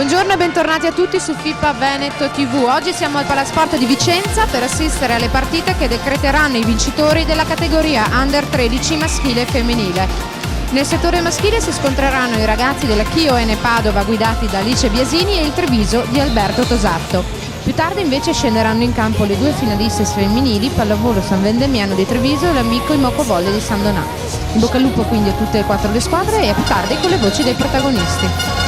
Buongiorno e bentornati a tutti su FIPA Veneto TV. Oggi siamo al Palasport di Vicenza per assistere alle partite che decreteranno i vincitori della categoria Under 13 maschile e femminile. Nel settore maschile si scontreranno i ragazzi della Chio Ene Padova guidati da Alice Biasini e il Treviso di Alberto Tosatto. Più tardi invece scenderanno in campo le due finaliste femminili, Pallavolo San Vendemiano di Treviso e l'Amico Imoco Volle di San Donà. In bocca al lupo quindi a tutte e quattro le squadre e a più tardi con le voci dei protagonisti.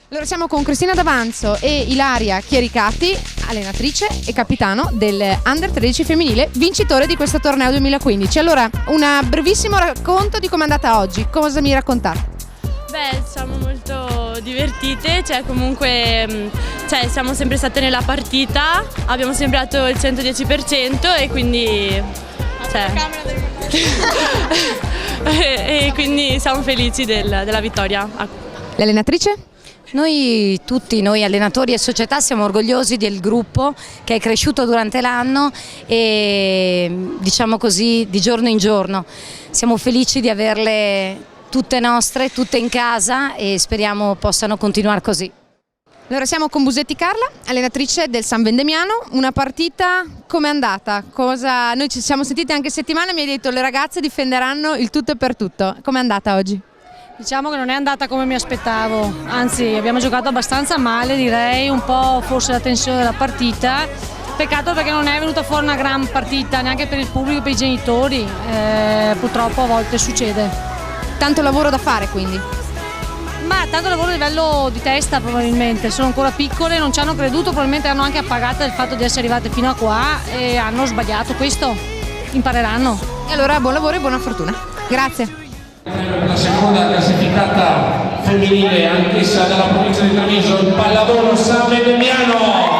Allora siamo con Cristina D'Avanzo e Ilaria Chiericati, allenatrice e capitano del Under 13 femminile, vincitore di questo torneo 2015. Allora, un brevissimo racconto di com'è andata oggi, cosa mi raccontate? Beh, siamo molto divertite, siamo sempre state nella partita, abbiamo sempre dato il 110% e quindi... e quindi siamo felici della vittoria. L'allenatrice? Tutti noi allenatori e società siamo orgogliosi del gruppo che è cresciuto durante l'anno e diciamo così di giorno in giorno. Siamo felici di averle tutte nostre, tutte in casa e speriamo possano continuare così. Allora siamo con Busetti Carla, allenatrice del San Vendemiano. Una partita com'è andata? Noi ci siamo sentite anche settimana e mi hai detto le ragazze difenderanno il tutto e per tutto. Com'è andata oggi? Diciamo che non è andata come mi aspettavo, anzi abbiamo giocato abbastanza male, direi, un po' forse la tensione della partita. Peccato perché non è venuta fuori una gran partita neanche per il pubblico e per i genitori, purtroppo a volte succede. Tanto lavoro da fare quindi? Ma tanto lavoro a livello di testa probabilmente, sono ancora piccole, non ci hanno creduto, probabilmente hanno anche appagata il fatto di essere arrivate fino a qua e hanno sbagliato questo, impareranno. E allora buon lavoro e buona fortuna. Grazie. La seconda classificata femminile, anch'essa dalla provincia di Treviso, il pallavolo San Vendemiano.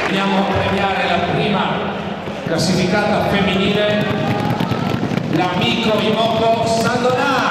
Andiamo a premiare la prima classificata femminile, l'amico Imoco Sandonà.